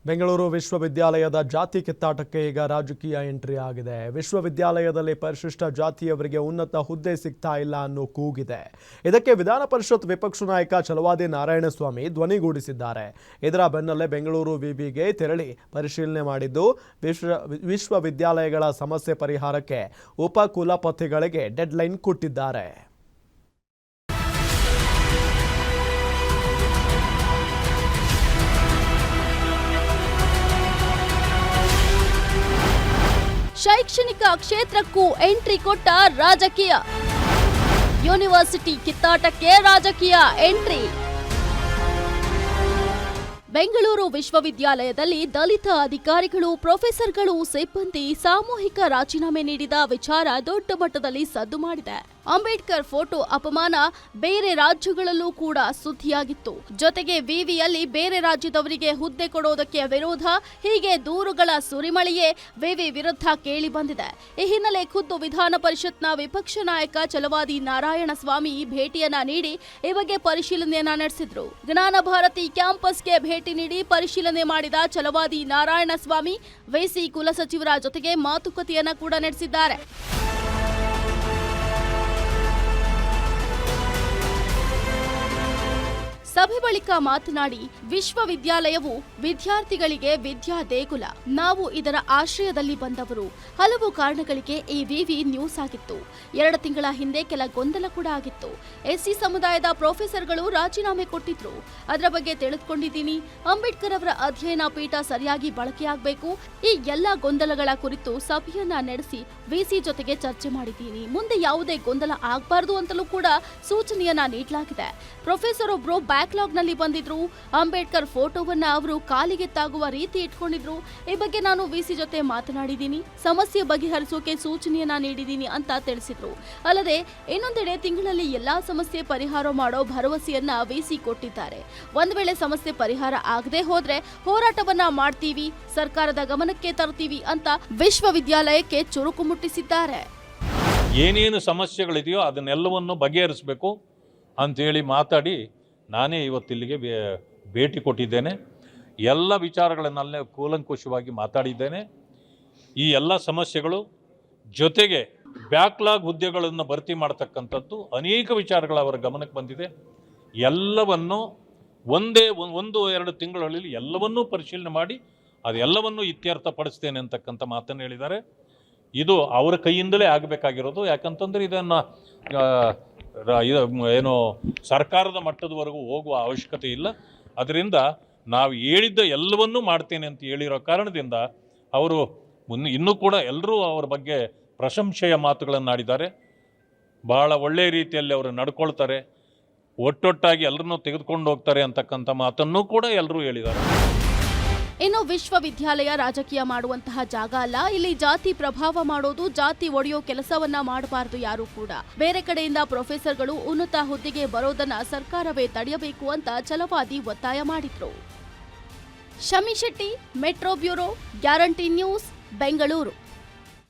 ಬೆಂಗಳೂರು ವಿಶ್ವವಿದ್ಯಾಲಯದ ಜಾತಿ ಕಿತ್ತಾಟಕ್ಕೆ ಈಗ ರಾಜಕೀಯ ಎಂಟ್ರಿ ಆಗಿದೆ. ವಿಶ್ವವಿದ್ಯಾಲಯದಲ್ಲಿ ಪರಿಶಿಷ್ಟ ಜಾತಿಯವರಿಗೆ ಉನ್ನತ ಹುದ್ದೆ ಸಿಗ್ತಾ ಇಲ್ಲ ಅನ್ನೋ ಕೂಗಿದೆ. ಇದಕ್ಕೆ ವಿಧಾನ ಪರಿಷತ್ ವಿಪಕ್ಷ ನಾಯಕ ಛಲವಾದಿ ನಾರಾಯಣಸ್ವಾಮಿ ಧ್ವನಿಗೂಡಿಸಿದ್ದಾರೆ. ಇದರ ಬೆನ್ನಲ್ಲೇ ಬೆಂಗಳೂರು ವಿವಿಗೆ ತೆರಳಿ ಪರಿಶೀಲನೆ ಮಾಡಿದ್ದು ವಿಶ್ವವಿದ್ಯಾಲಯಗಳ ಸಮಸ್ಯೆ ಪರಿಹಾರಕ್ಕೆ ಉಪ ಕುಲಪತಿಗಳಿಗೆ ಡೆಡ್ಲೈನ್ ಕೊಟ್ಟಿದ್ದಾರೆ. ಶೈಕ್ಷಣಿಕ ಕ್ಷೇತ್ರಕ್ಕೂ ಎಂಟ್ರಿ ಕೊಟ್ಟ ರಾಜಕೀಯ. ಯೂನಿವರ್ಸಿಟಿ ಕಿತ್ತಾಟಕ್ಕೆ ರಾಜಕೀಯ ಎಂಟ್ರಿ. ಬೆಂಗಳೂರು ವಿಶ್ವವಿದ್ಯಾಲಯದಲ್ಲಿ ದಲಿತ ಅಧಿಕಾರಿಗಳು, ಪ್ರೊಫೆಸರ್ಗಳು, ಸಿಬ್ಬಂದಿ ಸಾಮೂಹಿಕ ರಾಜೀನಾಮೆ ನೀಡಿದ ವಿಚಾರ ದೊಡ್ಡ ಮಟ್ಟದಲ್ಲಿ ಸದ್ದು ಮಾಡಿದೆ. ಅಂಬೇಡ್ಕರ್ ಫೋಟೋ ಅಪಮಾನ ಬೇರೆ ರಾಜ್ಯಗಳಲ್ಲೂ ಕೂಡ ಸುದ್ದಿಯಾಗಿತ್ತು. ಜೊತೆಗೆ ವಿವಿಯಲ್ಲಿ ಬೇರೆ ರಾಜ್ಯದವರಿಗೆ ಹುದ್ದೆ ಕೊಡೋದಕ್ಕೆ ವಿರೋಧ, ಹೀಗೆ ದೂರುಗಳ ಸುರಿಮಳೆಯೇ ವಿವಿ ವಿರುದ್ಧ ಕೇಳಿ ಬಂದಿದೆ. ಈ ಹಿನ್ನೆಲೆ ಖುದ್ದು ವಿಧಾನ ಪರಿಷತ್ನ ವಿಪಕ್ಷ ನಾಯಕ ಛಲವಾದಿ ನಾರಾಯಣಸ್ವಾಮಿ ಭೇಟಿಯನ್ನ ನೀಡಿ ಈ ಬಗ್ಗೆ ಪರಿಶೀಲನೆಯನ್ನ ನಡೆಸಿದ್ರು. ಜ್ಞಾನ ಭಾರತಿ ಕ್ಯಾಂಪಸ್ಗೆ ಭೇಟಿ ನೀಡಿ ಪರಿಶೀಲನೆ ಮಾಡಿದ ಛಲವಾದಿ ನಾರಾಯಣಸ್ವಾಮಿ ವಿಸಿ ಕುಲಸಚಿವರ ಜೊತೆಗೆ ಮಾತುಕತೆಯನ್ನ ಕೂಡ ನಡೆಸಿದ್ದಾರೆ. ಸಭೆ ಬಳಿಕ ಮಾತನಾಡಿ, ವಿಶ್ವವಿದ್ಯಾಲಯವು ವಿದ್ಯಾರ್ಥಿಗಳಿಗೆ ವಿದ್ಯಾ ದೇಗುಲ. ನಾವು ಇದರ ಆಶ್ರಯದಲ್ಲಿ ಬಂದವರು. ಹಲವು ಕಾರಣಗಳಿಗೆ ಈ ವಿವಿ ನ್ಯೂಸ್ ಆಗಿತ್ತು. 2 ತಿಂಗಳ ಹಿಂದೆ ಕೆಲ ಗೊಂದಲ ಕೂಡ ಆಗಿತ್ತು. ಎಸ್ಸಿ ಸಮುದಾಯದ ಪ್ರೊಫೆಸರ್ಗಳು ರಾಜೀನಾಮೆ ಕೊಟ್ಟಿದ್ರು. ಅದರ ಬಗ್ಗೆ ತಿಳಿದುಕೊಂಡಿದ್ದೀನಿ. ಅಂಬೇಡ್ಕರ್ ಅವರ ಅಧ್ಯಯನ ಪೀಠ ಸರಿಯಾಗಿ ಬಳಕೆಯಾಗಬೇಕು. ಈ ಎಲ್ಲ ಗೊಂದಲಗಳ ಕುರಿತು ಸಭೆಯನ್ನ ನಡೆಸಿ ವಿಸಿ ಜೊತೆಗೆ ಚರ್ಚೆ ಮಾಡಿದ್ದೀನಿ. ಮುಂದೆ ಯಾವುದೇ ಗೊಂದಲ ಆಗಬಾರದು ಅಂತಲೂ ಕೂಡ ಸೂಚನೆಯನ್ನ ನೀಡಲಾಗಿದೆ. ಪ್ರೊಫೆಸರ್ ಒಬ್ರು ಬ್ಯಾಕ್ಲಾಗ್ ನಲ್ಲಿ ಬಂದಿದ್ರು. ಅಂಬೇಡ್ಕರ್ ಫೋಟೋವನ್ನ ಅವರು ಕಾಲಿಗೆ ತಾಗುವ ರೀತಿ ಇಟ್ಕೊಂಡಿದ್ರು. ಈ ಬಗ್ಗೆ ನಾನು ವಿಸಿ ಜೊತೆ ಮಾತನಾಡಿದ್ದೀನಿ. ಸಮಸ್ಯೆ ಬಗೆಹರಿಸೋಕೆ ಸೂಚನೆಯನ್ನ ನೀಡಿದ್ದೀನಿ ಅಂತ ತಿಳಿಸಿದ್ರು. ಅಲ್ಲದೆ ಇನ್ನೊಂದೆಡೆ ತಿಂಗಳಲ್ಲಿ ಎಲ್ಲಾ ಸಮಸ್ಯೆ ಪರಿಹಾರ ಮಾಡೋ ಭರವಸೆಯನ್ನ ವಿಸಿ ಕೊಟ್ಟಿದ್ದಾರೆ. ಒಂದು ವೇಳೆ ಸಮಸ್ಯೆ ಪರಿಹಾರ ಆಗದೆ ಹೋದ್ರೆ ಹೋರಾಟವನ್ನ ಮಾಡ್ತೀವಿ, ಸರ್ಕಾರದ ಗಮನಕ್ಕೆ ತರ್ತೀವಿ ಅಂತ ವಿಶ್ವವಿದ್ಯಾಲಯಕ್ಕೆ ಚುರುಕು ಮುಟ್ಟಿಸಿದ್ದಾರೆ. ಏನೇನು ಸಮಸ್ಯೆಗಳಿದೆಯೋ ಅದನ್ನೆಲ್ಲವನ್ನು ಬಗೆಹರಿಸಬೇಕು ಅಂತೇಳಿ ಮಾತಾಡಿ ನಾನೇ ಇವತ್ತಿಲ್ಲಿಗೆ ಭೇಟಿ ಕೊಟ್ಟಿದ್ದೇನೆ. ಎಲ್ಲ ವಿಚಾರಗಳನ್ನಲ್ಲೇ ಕೂಲಂಕುಷವಾಗಿ ಮಾತಾಡಿದ್ದೇನೆ. ಈ ಎಲ್ಲ ಸಮಸ್ಯೆಗಳು ಜೊತೆಗೆ ಬ್ಯಾಕ್ಲಾಗ್ ಹುದ್ದೆಗಳನ್ನು ಭರ್ತಿ ಮಾಡ್ತಕ್ಕಂಥದ್ದು ಅನೇಕ ವಿಚಾರಗಳು ಅವರ ಗಮನಕ್ಕೆ ಬಂದಿದೆ. ಎಲ್ಲವನ್ನು ಒಂದು 2 ತಿಂಗಳಲ್ಲಿ ಎಲ್ಲವನ್ನೂ ಪರಿಶೀಲನೆ ಮಾಡಿ ಅದೆಲ್ಲವನ್ನೂ ಇತ್ಯರ್ಥಪಡಿಸ್ತೇನೆ ಅಂತಕ್ಕಂಥ ಮಾತನ್ನು ಹೇಳಿದ್ದಾರೆ. ಇದು ಅವರ ಕೈಯಿಂದಲೇ ಆಗಬೇಕಾಗಿರೋದು. ಯಾಕಂತಂದರೆ ಇದನ್ನು ಏನು ಸರ್ಕಾರದ ಮಟ್ಟದವರೆಗೂ ಹೋಗುವ ಅವಶ್ಯಕತೆ ಇಲ್ಲ. ಅದರಿಂದ ನಾವು ಹೇಳಿದ್ದ ಎಲ್ಲವನ್ನೂ ಮಾಡ್ತೇನೆ ಅಂತ ಹೇಳಿರೋ ಕಾರಣದಿಂದ ಅವರು ಇನ್ನೂ ಕೂಡ ಎಲ್ಲರೂ ಅವರ ಬಗ್ಗೆ ಪ್ರಶಂಸೆಯ ಮಾತುಗಳನ್ನು ಆಡಿದ್ದಾರೆ. ಬಹಳ ಒಳ್ಳೆಯ ರೀತಿಯಲ್ಲಿ ಅವರು ನಡ್ಕೊಳ್ತಾರೆ, ಒಟ್ಟೊಟ್ಟಾಗಿ ಎಲ್ಲರನ್ನೂ ತೆಗೆದುಕೊಂಡು ಹೋಗ್ತಾರೆ ಅಂತಕ್ಕಂಥ ಮಾತನ್ನು ಕೂಡ ಎಲ್ಲರೂ ಹೇಳಿದ್ದಾರೆ. ಇನ್ನು ವಿಶ್ವವಿದ್ಯಾಲಯ ರಾಜಕೀಯ ಮಾಡುವಂತಹ ಜಾಗ ಅಲ್ಲ. ಇಲ್ಲಿ ಜಾತಿ ಪ್ರಭಾವ ಮಾಡೋದು, ಜಾತಿ ಒಡೆಯೋ ಕೆಲಸವನ್ನ ಮಾಡಬಾರದು ಯಾರು ಕೂಡ. ಬೇರೆ ಕಡೆಯಿಂದ ಪ್ರೊಫೆಸರ್ಗಳು ಉನ್ನತ ಹುದ್ದೆಗೆ ಬರೋದನ್ನ ಸರ್ಕಾರವೇ ತಡೆಯಬೇಕು ಅಂತ ಛಲವಾದಿ ಒತ್ತಾಯ ಮಾಡಿದ್ರು. Shami Shetty, metro bureau, guarantee news, Bengaluru.